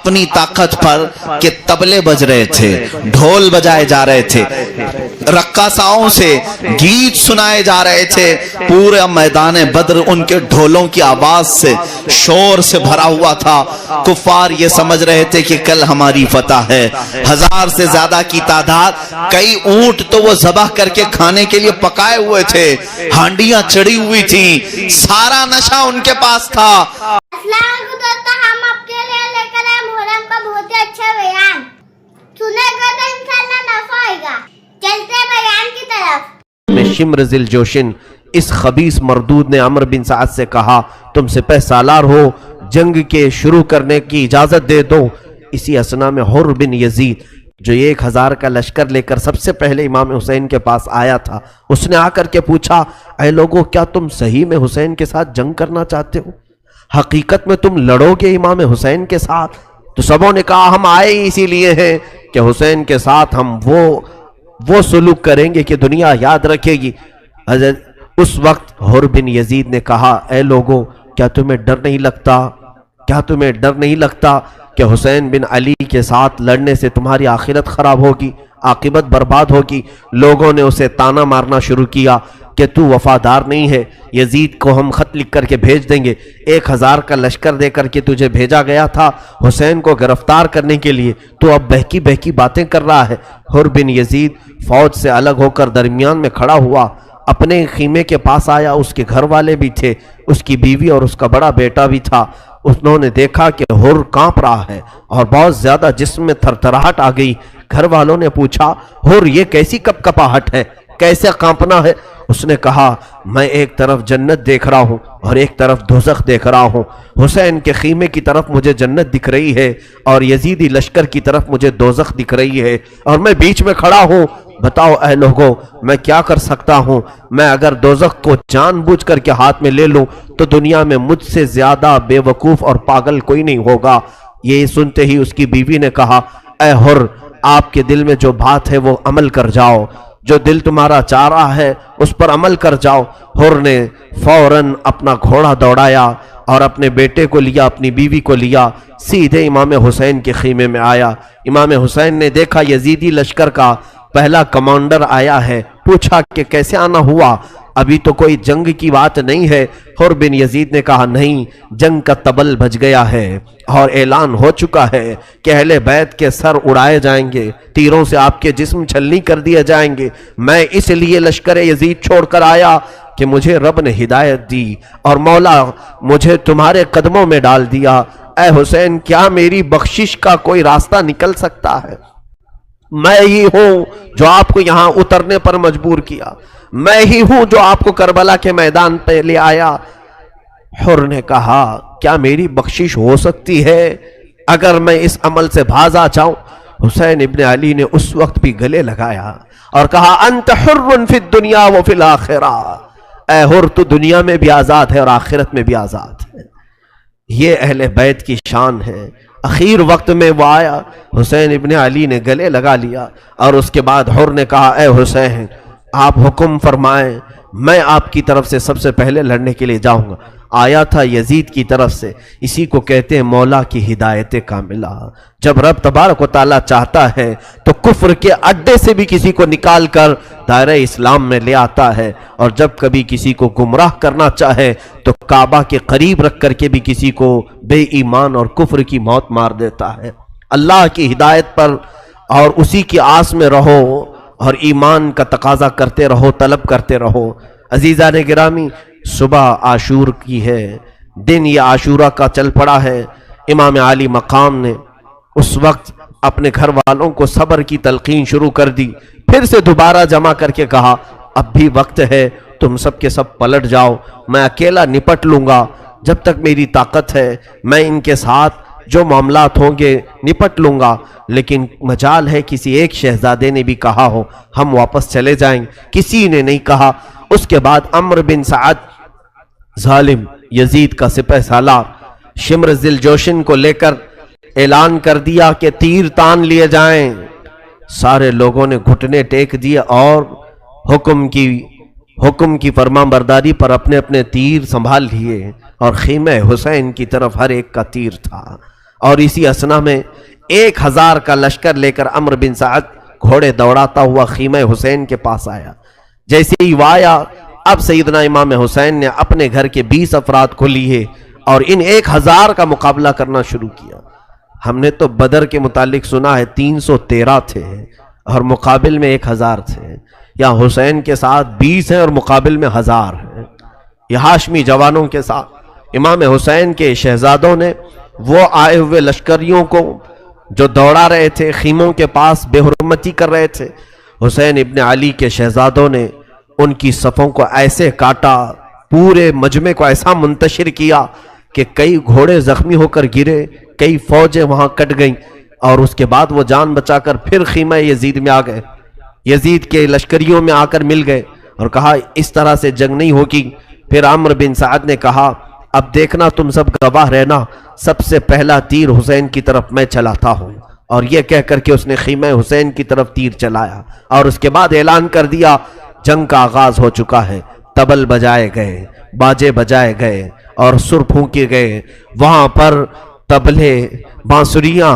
اپنی طاقت پر کہ تبلے بج رہے تھے، ڈھول بجائے جا رہے تھے، رقاصاؤں سے گیت سنائے جا رہے تھے، پورا میدان بدر ان کے ڈھولوں کی آواز سے، شور سے بھرا ہوا تھا۔ کفار یہ سمجھ رہے تھے کہ کل ہماری فتح ہے۔ 1000 سے زیادہ کی تعداد، کئی اونٹ تو وہ ذبح کر کے کھانے کے لیے پکائے ہوئے تھے، ہانڈیاں چڑھی ہوئی تھیں، سارا نشہ ان کے پاس تھا۔ السلام علیکم دوستو، ہم آپ کے لیے لے کر آئے محرم کا بہت ہی اچھا بیان، سنے گا تو انشاءاللہ نفع ہوئے گا۔ چلتے بیان کی طرف۔ شمر ذی الجوشن اس خبیث مردود نے عمرو بن سعد سے کہا تم سپہ سالار ہو، جنگ کے شروع کرنے کی اجازت دے دو۔ اسی اسنا میں حر بن یزید جو 1000 کا لشکر لے کر سب سے پہلے امام حسین کے پاس آیا تھا، اس نے آ کر کے پوچھا اے لوگو، کیا تم صحیح میں حسین کے ساتھ جنگ کرنا چاہتے ہو؟ حقیقت میں تم لڑو گے امام حسین کے ساتھ؟ تو سبوں نے کہا ہم آئے اسی لیے ہیں کہ حسین کے ساتھ ہم وہ سلوک کریں گے کہ دنیا یاد رکھے گی۔ اس وقت حر بن یزید نے کہا اے لوگو، کیا تمہیں ڈر نہیں لگتا کہ حسین بن علی کے ساتھ لڑنے سے تمہاری آخرت خراب ہوگی، عاقبت برباد ہوگی؟ لوگوں نے اسے تانا مارنا شروع کیا کہ تو وفادار نہیں ہے، یزید کو ہم خط لکھ کر کے بھیج دیں گے، 1000 کا لشکر دے کر کے تجھے بھیجا گیا تھا حسین کو گرفتار کرنے کے لیے، تو اب بہکی باتیں کر رہا ہے۔ حر بن یزید فوج سے الگ ہو کر درمیان میں کھڑا ہوا، اپنے خیمے کے پاس آیا، اس کے گھر والے بھی تھے، اس کی بیوی اور اس کا بڑا بیٹا بھی تھا۔ انہوں نے دیکھا کہ حر کانپ رہا ہے اور بہت زیادہ جسم میں تھرتھراہٹ آ گئی۔ گھر والوں نے پوچھا حر یہ کیسی کپکپاہٹ ہے، کیسے کانپنا ہے؟ اس نے کہا میں ایک طرف جنت دیکھ رہا ہوں اور ایک طرف دوزخ دیکھ رہا ہوں، حسین کے خیمے کی طرف مجھے جنت دکھ رہی ہے اور یزیدی لشکر کی طرف مجھے دوزخ دکھ رہی ہے، اور میں بیچ میں کھڑا ہوں۔ بتاؤ اے لوگوں میں کیا کر سکتا ہوں؟ میں اگر دوزخ کو جان بوجھ کر کے ہاتھ میں لے لوں تو دنیا میں مجھ سے زیادہ بے وقوف اور پاگل کوئی نہیں ہوگا۔ یہ سنتے ہی اس کی بیوی نے کہا اے حر، آپ کے دل میں جو بات ہے وہ عمل کر جاؤ، جو دل تمہارا چاہ رہا ہے اس پر عمل کر جاؤ۔ حر نے فوراً اپنا گھوڑا دوڑایا اور اپنے بیٹے کو لیا، اپنی بیوی کو لیا، سیدھے امام حسین کے خیمے میں آیا۔ امام حسین نے دیکھا یزیدی لشکر کا پہلا کمانڈر آیا ہے، پوچھا کہ کیسے آنا ہوا؟ ابھی تو کوئی جنگ کی بات نہیں ہے۔ حر بن یزید نے کہا نہیں، جنگ کا تبل بج گیا ہے اور اعلان ہو چکا ہے کہ اہل بیت کے سر اڑائے جائیں گے، تیروں سے آپ کے جسم چھلنی کر دیے جائیں گے۔ میں اس لیے لشکر یزید چھوڑ کر آیا کہ مجھے رب نے ہدایت دی اور مولا مجھے تمہارے قدموں میں ڈال دیا۔ اے حسین، کیا میری بخشش کا کوئی راستہ نکل سکتا ہے؟ میں ہی ہوں جو آپ کو یہاں اترنے پر مجبور کیا، میں ہی ہوں جو آپ کو کربلا کے میدان پہ لے آیا۔ حر نے کہا کیا میری بخشش ہو سکتی ہے اگر میں اس عمل سے باز آ جاؤں؟ حسین ابن علی نے اس وقت بھی گلے لگایا اور کہا انت حر فی الدنیا و فی الاخرہ، اے حر تو دنیا میں بھی آزاد ہے اور آخرت میں بھی آزاد ہے۔ یہ اہل بیت کی شان ہے۔ اخیر وقت میں وہ آیا، حسین ابن علی نے گلے لگا لیا اور اس کے بعد حر نے کہا اے حسین آپ حکم فرمائیں، میں آپ کی طرف سے سب سے پہلے لڑنے کے لیے جاؤں گا۔ آیا تھا یزید کی طرف سے، اسی کو کہتے ہیں مولا کی ہدایت کاملہ۔ جب رب تبارک و تعالیٰ چاہتا ہے تو کفر کے اڈے سے بھی کسی کو نکال کر دائرہ اسلام میں لے آتا ہے، اور جب کبھی کسی کو گمراہ کرنا چاہے تو کعبہ کے قریب رکھ کر کے بھی کسی کو بے ایمان اور کفر کی موت مار دیتا ہے۔ اللہ کی ہدایت پر اور اسی کی آس میں رہو اور ایمان کا تقاضا کرتے رہو، طلب کرتے رہو۔ عزیزان گرامی، صبح عاشور کی ہے، دن یہ عاشورہ کا چل پڑا ہے۔ امام عالی مقام نے اس وقت اپنے گھر والوں کو صبر کی تلقین شروع کر دی، پھر سے دوبارہ جمع کر کے کہا اب بھی وقت ہے، تم سب کے سب پلٹ جاؤ، میں اکیلا نپٹ لوں گا، جب تک میری طاقت ہے میں ان کے ساتھ جو معاملات ہوں گے نپٹ لوں گا۔ لیکن مجال ہے کسی ایک شہزادے نے بھی کہا ہو ہم واپس چلے جائیں، کسی نے نہیں کہا۔ اس کے بعد عمرو بن سعد ظالم یزید کا سپہ سالار شمر ذی الجوشن کو لے کر اعلان کر دیا کہ تیر تان لیے جائیں۔ سارے لوگوں نے گھٹنے ٹیک دیے اور حکم کی فرمان برداری پر اپنے اپنے تیر سنبھال لیے، اور خیمہ حسین کی طرف ہر ایک کا تیر تھا۔ اور اسی اسنا میں 1000 کا لشکر لے کر عمرو بن سعد گھوڑے دوڑاتا ہوا خیمہ حسین کے پاس آیا۔ جیسے ہی وہ آیا، اب سیدنا امام حسین نے اپنے گھر کے 20 افراد کو لیے اور ان 1000 کا مقابلہ کرنا شروع کیا۔ ہم نے تو بدر کے متعلق سنا ہے 313 تھے اور مقابل میں 1000 تھے، یا حسین کے ساتھ 20 ہیں اور مقابل میں 1000 ہیں۔ یہ ہاشمی جوانوں کے ساتھ امام حسین کے شہزادوں نے وہ آئے ہوئے لشکریوں کو جو دوڑا رہے تھے، خیموں کے پاس بے حرمتی کر رہے تھے، حسین ابن علی کے شہزادوں نے ان کی صفوں کو ایسے کاٹا، پورے مجمع کو ایسا منتشر کیا کہ کئی گھوڑے زخمی ہو کر گرے، کئی فوجیں وہاں کٹ گئیں، اور اس کے بعد وہ جان بچا کر پھر خیمہ یزید میں آ گئے، یزید کے لشکریوں میں آ کر مل گئے اور کہا اس طرح سے جنگ نہیں ہوگی۔ پھر عمرو بن سعد نے کہا اب دیکھنا، تم سب گواہ رہنا، سب سے پہلا تیر حسین کی طرف میں چلاتا ہوں، اور یہ کہہ کر کے اس نے خیمہ حسین کی طرف تیر چلایا، اور اس کے بعد اعلان کر دیا جنگ کا آغاز ہو چکا ہے۔ طبل بجائے گئے، باجے بجائے گئے اور سر پھونکے گئے، وہاں پر طبلے، بانسریاں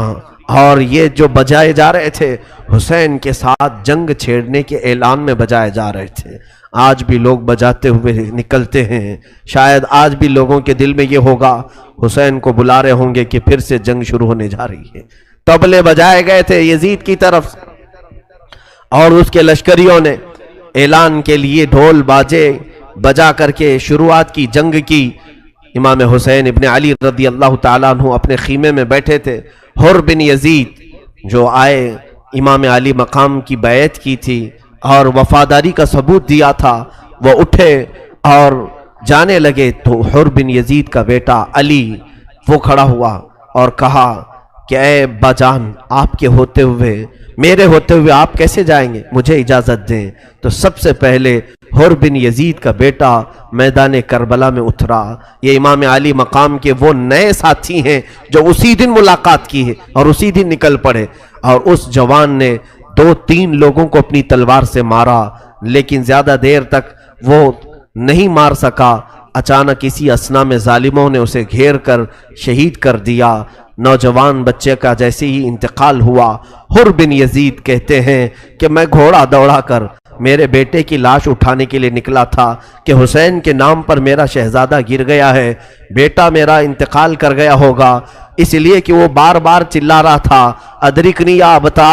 اور یہ جو بجائے جا رہے تھے حسین کے ساتھ جنگ چھیڑنے کے اعلان میں بجائے جا رہے تھے۔ آج بھی لوگ بجاتے ہوئے نکلتے ہیں، شاید آج بھی لوگوں کے دل میں یہ ہوگا حسین کو بلا رہے ہوں گے کہ پھر سے جنگ شروع ہونے جا رہی ہے۔ طبلے بجائے گئے تھے یزید کی طرف، اور اس کے لشکریوں نے اعلان کے لیے ڈھول باجے بجا کر کے شروعات کی جنگ کی۔ امام حسین ابن علی رضی اللہ تعالیٰ عنہ اپنے خیمے میں بیٹھے تھے۔ حر بن یزید جو آئے، امام علی مقام کی بیعت کی تھی اور وفاداری کا ثبوت دیا تھا، وہ اٹھے اور جانے لگے تو حر بن یزید کا بیٹا علی وہ کھڑا ہوا اور کہا کہ اے ابا جان، آپ کے ہوتے ہوئے، میرے ہوتے ہوئے آپ کیسے جائیں گے؟ مجھے اجازت دیں۔ تو سب سے پہلے حر بن یزید کا بیٹا میدان کربلا میں اترا۔ یہ امام علی مقام کے وہ نئے ساتھی ہیں جو اسی دن ملاقات کی ہے اور اسی دن نکل پڑے، اور اس جوان نے 2-3 لوگوں کو اپنی تلوار سے مارا، لیکن زیادہ دیر تک وہ نہیں مار سکا۔ اچانک اسی اسنا میں ظالموں نے اسے گھیر کر شہید کر دیا۔ نوجوان بچے کا جیسے ہی انتقال ہوا، حر بن یزید کہتے ہیں کہ میں گھوڑا دوڑا کر میرے بیٹے کی لاش اٹھانے کے لیے نکلا تھا کہ حسین کے نام پر میرا شہزادہ گر گیا ہے، بیٹا میرا انتقال کر گیا ہوگا، اس لیے کہ وہ بار بار چلا رہا تھا ادرکنی یا ابتا،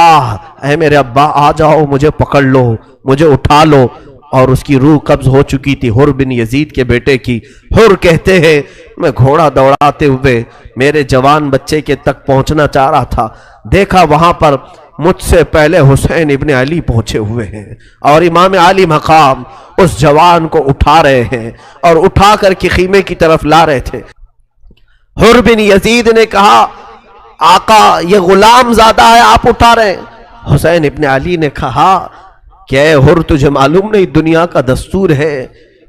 اے میرے ابا آ جاؤ، مجھے پکڑ لو، مجھے اٹھا لو، اور اس کی روح قبض ہو چکی تھی حر بن یزید کے بیٹے کی۔ حر کہتے ہیں میں گھوڑا دوڑاتے ہوئے میرے جوان بچے کے تک پہنچنا چاہ رہا تھا، دیکھا وہاں پر مجھ سے پہلے حسین ابن علی پہنچے ہوئے ہیں اور امام علی مقام اس جوان کو اٹھا رہے ہیں اور اٹھا کر کے خیمے کی طرف لا رہے تھے۔ حر بن یزید نے کہا آقا یہ غلام زادہ ہے، آپ اٹھا رہے ہیں۔ حسین ابن علی نے کہا کہ اے حر، تجھے معلوم نہیں دنیا کا دستور ہے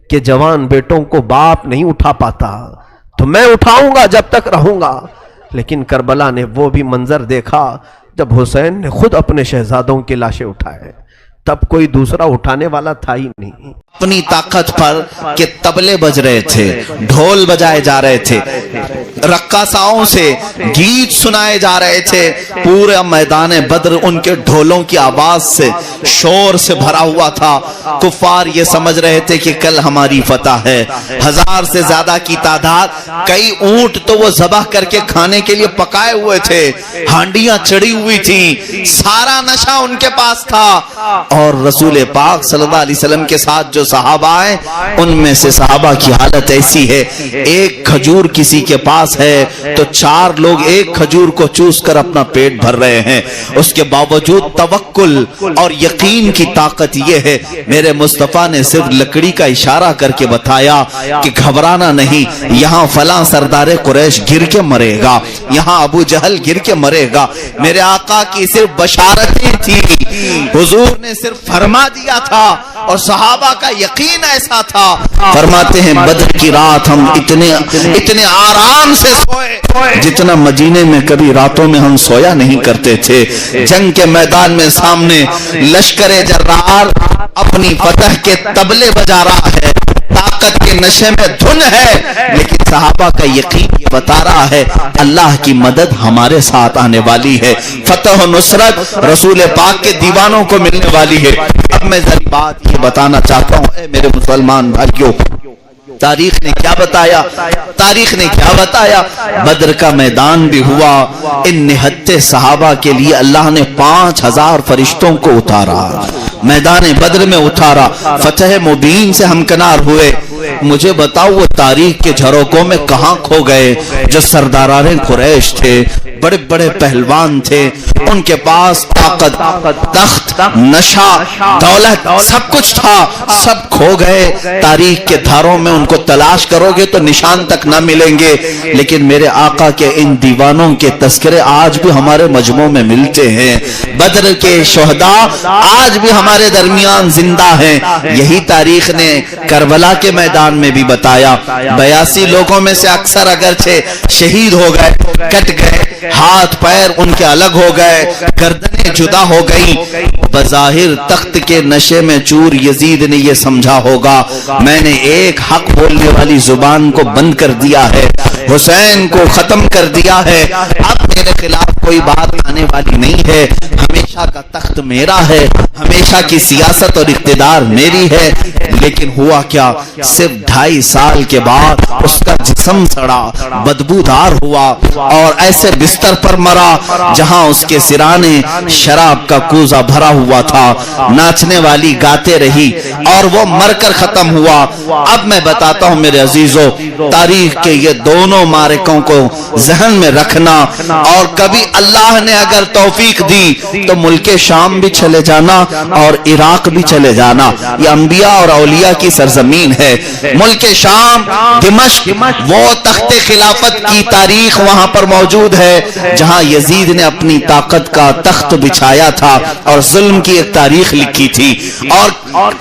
کہ جوان بیٹوں کو باپ نہیں اٹھا پاتا، تو میں اٹھاؤں گا جب تک رہوں گا۔ لیکن کربلا نے وہ بھی منظر دیکھا جب حسین نے خود اپنے شہزادوں کی لاشیں اٹھائے، تب کوئی دوسرا اٹھانے والا تھا ہی نہیں۔ اپنی طاقت پر کہ طبلے بج رہے تھے، ڈھول بجائے جا رہے تھے، رقاصاؤں سے گیت سنائے جا رہے تھے، پورے میدان بدر ان کے ڈھولوں کی آواز سے، شور سے بھرا ہوا تھا۔ کفار یہ سمجھ رہے تھے کہ کل ہماری فتح ہے۔ 1000 سے زیادہ کی تعداد، کئی اونٹ تو وہ ذبح کر کے کھانے کے لیے پکائے ہوئے تھے، ہانڈیاں چڑھی ہوئی تھیں، سارا نشہ ان کے پاس تھا۔ اور رسول پاک صلی اللہ علیہ وسلم کے ساتھ جو صحابہ آئے، ان میں سے صحابہ کی حالت ایسی ہے، ایک کھجور کسی کے پاس ہے تو 4 لوگ ایک کھجور کو چوس کر اپنا پیٹ بھر رہے ہیں۔ اس کے باوجود توکل اور یقین کی طاقت یہ ہے، میرے مصطفیٰ نے صرف لکڑی کا اشارہ کر کے بتایا کہ گھبرانا نہیں، یہاں فلاں سردار قریش گر کے مرے گا، یہاں ابو جہل گر کے مرے گا۔ میرے آقا کی صرف بشارتیں تھی، حضور نے صرف فرما دیا تھا اور صحابہ کا یقین ایسا تھا۔ فرماتے ہیں بدر کی رات ہم اتنے آرام سے سوئے جتنا مدینے میں کبھی راتوں میں ہم سویا نہیں کرتے تھے۔ جنگ کے میدان میں سامنے لشکر جرار اپنی فتح کے طبلے بجا رہا ہے، طاقت کے نشے میں دھن ہے، لیکن صحابہ کا یقین یہ بتا رہا ہے اللہ کی مدد ہمارے ساتھ آنے والی ہے، فتح و نصرت رسول پاک کے دیوانوں کو ملنے والی ہے۔ اب میں ذرا بات یہ بتانا چاہتا ہوں اے میرے مسلمان بھائیوں، تاریخ نے کیا بتایا؟ تاریخ نے کیا بتایا؟ بدر کا میدان بھی ہوا، ان نہتے صحابہ کے لیے اللہ نے 5000 فرشتوں کو اتارا، میدان بدر میں اتارا، فتح مبین سے ہمکنار ہوئے۔ مجھے بتاؤ وہ تاریخ کے جھروکوں میں کہاں کھو گئے جو سرداران قریش تھے، بڑے بڑے پہلوان تھے، ان کے پاس طاقت، تخت، نشہ، دولت سب کچھ تھا، سب کھو گئے۔ تاریخ کے دھاروں میں ان کو تلاش کرو گے تو نشان تک نہ ملیں گے، لیکن میرے آقا کے ان دیوانوں کے تذکرے آج بھی ہمارے مجموع میں ملتے ہیں۔ بدر کے شہداء آج بھی ہمارے درمیان زندہ ہیں۔ یہی تاریخ نے کربلا کے میدان میں بھی بتایا، 82 لوگوں میں سے اکثر اگرچہ شہید ہو گئے، کٹ گئے، ہاتھ پیر ان کے الگ ہو گئے، گردنیں جدا ہو گئیں، بظاہر تخت کے نشے میں چور یزید نے یہ سمجھا ہوگا میں نے ایک حق بولنے والی زبان کو بند کر دیا ہے، حسین کو ختم کر دیا ہے، اب میرے خلاف کوئی بات آنے والی نہیں ہے، ہمیشہ کا تخت میرا ہے، ہمیشہ کی سیاست اور اقتدار میری ہے۔ لیکن ہوا کیا، صرف 2.5 سال کے بعد اس کا جسم سڑا، بدبودار ہوا اور ایسے بستر پر مرا جہاں اس کے سرانے شراب کا کوزہ بھرا ہوا تھا، ناچنے والی گاتے رہی اور وہ مر کر ختم ہوا۔ اب میں بتاتا ہوں میرے عزیزو، تاریخ کے یہ دونوں معرکوں کو ذہن میں رکھنا، اور کبھی اللہ نے اگر توفیق دی تو ملک شام بھی چلے جانا اور عراق بھی چلے جانا، یہ انبیاء اور اولیاء کی سرزمین ہے۔ ملک شام، دمشق، وہ تخت خلافت کی تاریخ وہاں پر موجود ہے جہاں یزید نے اپنی طاقت کا تخت بچھایا تھا اور ظلم کی ایک تاریخ لکھی تھی۔ اور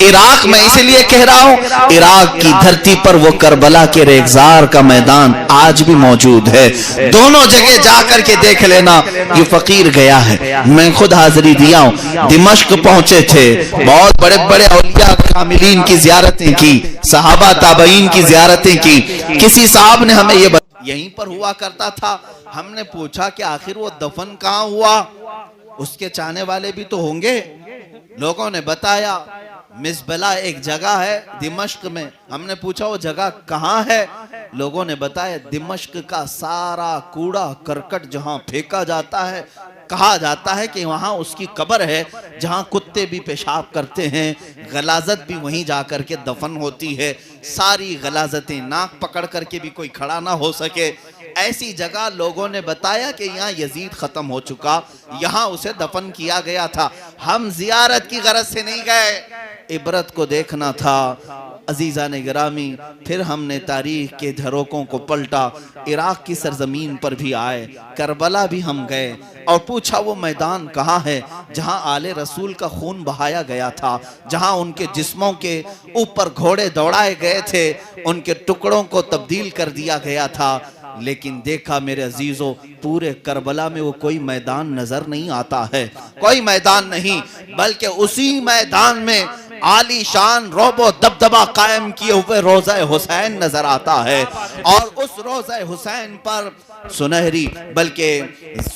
عراق میں اس لیے کہہ رہا ہوں، عراق کی دھرتی پر وہ کربلا کے ریگزار کا میدان آج بھی موجود ہے، دونوں جگہ جا کر کے دیکھ لینا۔ یہ فقیر گیا ہے، میں خود حاضری دیا ہوں، دمشق پہنچے تھے، بہت بڑے بڑے اولیاء کاملین کی زیارتیں کی، صحابہ تابعین کی زیارتیں کی۔ کسی صاحب نے ہمیں یہ یہیں پر ہوا کرتا تھا، ہم نے پوچھا کہ آخر وہ دفن کہاں ہوا، اس کے چاہنے والے بھی تو ہوں گے۔ لوگوں نے بتایا مزبلہ ایک جگہ ہے دمشق میں، ہم نے پوچھا وہ جگہ کہاں ہے، لوگوں نے بتایا دمشق کا سارا کوڑا کرکٹ جہاں پھینکا جاتا ہے، کہا جاتا ہے کہ وہاں اس کی قبر ہے جہاں کتے بھی پیشاب کرتے ہیں، غلاظت بھی وہیں جا کر کے دفن ہوتی ہے، ساری غلاظتیں ناک پکڑ کر کے بھی کوئی کھڑا نہ ہو سکے، ایسی جگہ لوگوں نے بتایا کہ یہاں یزید ختم ہو چکا، یہاں اسے دفن کیا گیا تھا۔ ہم زیارت کی غرض سے نہیں گئے، عبرت کو دیکھنا تھا۔ عزیزان گرامی، پھر ہم نے تاریخ کے جھروکوں کو پلٹا، عراق کی سرزمین پر بھی آئے، کربلا بھی ہم گئے اور پوچھا وہ میدان کہاں ہے جہاں آل رسول کا خون بہایا گیا تھا، جہاں ان کے جسموں کے اوپر گھوڑے دوڑائے گئے تھے، ان کے ٹکڑوں کو تبدیل کر دیا گیا تھا۔ لیکن دیکھا میرے عزیزو، پورے کربلا میں وہ کوئی میدان نظر نہیں آتا ہے، کوئی میدان نہیں، بلکہ اسی میدان میں عالی شان رعب و دبدبہ قائم کیے ہوئے روضہ حسین نظر آتا ہے، اور اس روضہ حسین پر سنہری بلکہ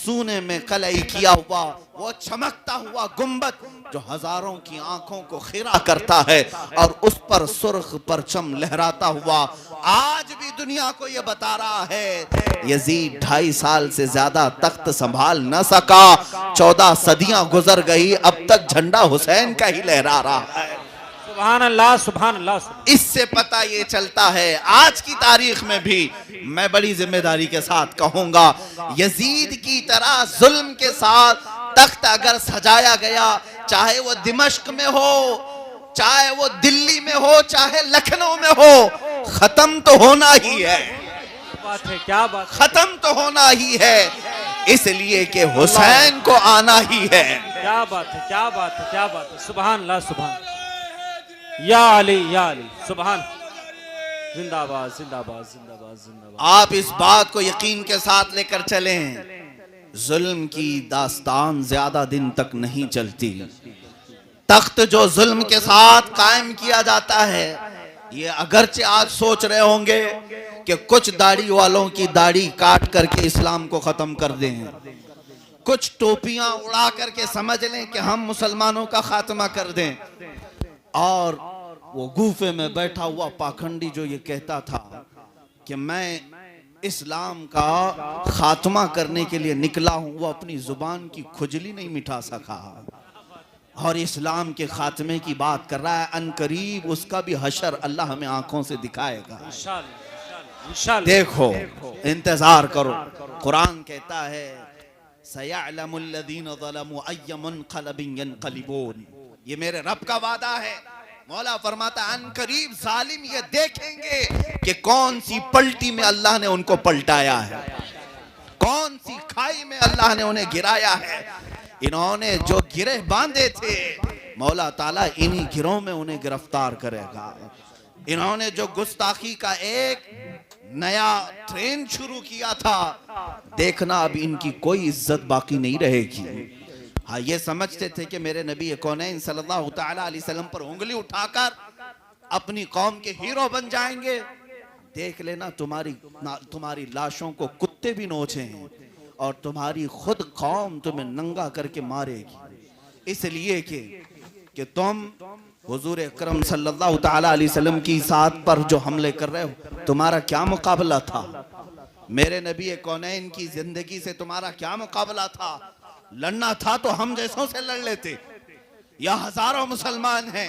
سونے میں قلعی کیا ہوا وہ چمکتا ہوا گنبد جو ہزاروں کی آنکھوں کو خیرہ کرتا ہے، اور اس پر سرخ پرچم لہراتا ہوا آج بھی دنیا کو یہ بتا رہا ہے یزید 2.5 سال سے زیادہ تخت سنبھال نہ سکا، 14 صدیاں گزر گئی، اب تک جھنڈا حسین کا ہی لہرا رہا ہے۔ سبحان اللہ، سبحان اللہ۔ اس سے پتہ یہ چلتا ہے آج کی تاریخ میں بھی میں بڑی ذمہ داری کے ساتھ کہوں گا، یزید کی طرح ظلم کے ساتھ تخت اگر سجایا گیا، چاہے وہ دمشق میں ہو، چاہے وہ دلی میں ہو، چاہے لکھنؤ میں ہو، ختم تو ہونا ہی ہے، کیا بات، ختم تو ہونا ہی ہے، اس لیے کہ حسین کو آنا ہی ہے۔ کیا بات ہے، کیا بات ہے، کیا بات ہے، سبحان اللہ، سبحان یا علی، یا علی، سبحان، زندہ آباد، زندہ آباد، زندہ آباد، زندہ آباد۔ آپ اس بات کو یقین کے ساتھ لے کر چلیں، ظلم کی داستان زیادہ دن تک نہیں چلتی، تخت جو ظلم کے ساتھ قائم کیا جاتا ہے یہ اگرچہ آج سوچ رہے ہوں گے کہ کچھ داڑھی والوں کی داڑھی کاٹ کر کے اسلام کو ختم کر دیں، کچھ ٹوپیاں اڑا کر کے سمجھ لیں کہ ہم مسلمانوں کا خاتمہ کر دیں، اور وہ گوفے میں بیٹھا ہوا پاکھنڈی جو یہ کہتا تھا کہ میں اسلام کا خاتمہ کرنے کے لیے نکلا ہوں، وہ اپنی زبان کی کھجلی نہیں مٹا سکا اور اسلام کے خاتمے کی بات کر رہا ہے۔ ان قریب اس کا بھی حشر اللہ ہمیں آنکھوں سے دکھائے گا، انشاءاللہ دیکھو انتظار کرو۔ قرآن کہتا ہے سَيَعْلَمُ الَّذِينَ ظَلَمُوا أَيَّ مُنْقَلَبٍ يَنْقَلِبُونَ، یہ میرے رب کا وعدہ ہے۔ مولا فرماتا ہے ان قریب ظالم یہ دیکھیں گے کہ کون سی پلٹی میں اللہ نے ان کو پلٹایا ہے، کون سی کھائی میں اللہ نے انہیں گرایا ہے۔ انہوں نے جو گرہ باندھے تھے مولا تعالیٰ انہی گروں میں انہیں گرفتار کرے گا۔ انہوں نے جو گستاخی کا ایک نیا ٹرین شروع کیا تھا، دیکھنا اب ان کی کوئی عزت باقی نہیں رہے گی۔ ہاں یہ سمجھتے تھے کہ میرے نبی کونین صلی اللہ تعالیٰ علیہ وسلم پر انگلی اٹھا کر اپنی قوم کے ہیرو بن جائیں گے۔ دیکھ لینا تمہاری لاشوں کو کتے بھی نوچیں ہیں اور تمہاری خود قوم تمہیں ننگا کر کے مارے گی، اس لیے کہ تم حضور اکرم صلی اللہ تعالیٰ علیہ وسلم کی ذات پر جو حملے کر رہے ہو، تمہارا کیا مقابلہ تھا؟ میرے نبی کونین کی زندگی سے تمہارا کیا مقابلہ تھا؟ لڑنا تھا تو ہم جیسوں سے لڑ لیتے، یا ہزاروں مسلمان ہیں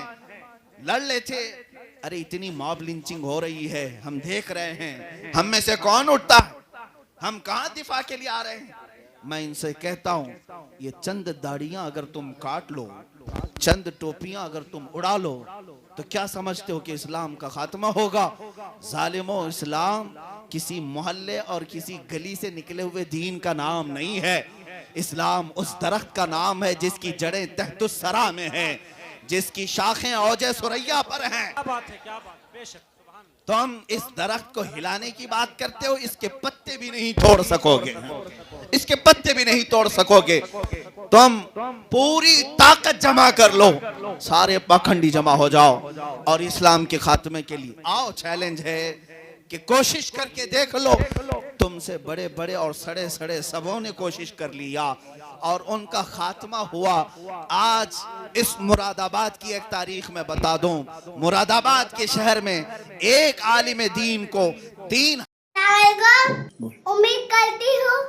لڑ لیتے۔ ارے اتنی ماب لنچنگ ہو رہی ہے، ہم دیکھ رہے ہیں، ہم میں سے کون اٹھتا ہے؟ ہم کہاں دفاع کے لیے آ رہے ہیں؟ میں ان سے کہتا ہوں یہ چند داڑیاں اگر تم کاٹ لو، چند ٹوپیاں اگر تم اڑا لو تو کیا سمجھتے ہو کہ اسلام کا خاتمہ ہوگا؟ ظالموں، اسلام کسی محلے اور کسی گلی سے نکلے ہوئے دین کا نام نہیں ہے۔ اسلام اس درخت کا نام ہے جس کی جڑیں تحت الثری میں ہیں، جس کی شاخیں اوج ثریا پر ہیں۔ کیا بات ہے، کیا بات، بے شک سبحان اللہ۔ تم اس درخت کو ہلانے کی بات کرتے ہو، اس کے پتے بھی نہیں توڑ سکو گے، اس کے پتے بھی نہیں توڑ سکو گے۔ تم پوری طاقت جمع کر لو، سارے پاکھنڈی جمع ہو جاؤ اور اسلام کے خاتمے کے لیے آؤ۔ چیلنج ہے کہ کوشش کر کے دیکھ لو۔ تم سے بڑے بڑے اور سڑے سڑے سبوں نے کوشش کر لیا اور ان کا خاتمہ ہوا۔ آج اس مراد آباد کی ایک تاریخ میں بتا دوں، مراد آباد کے شہر میں ایک عالم دین کو 3 امید کرتی ہوں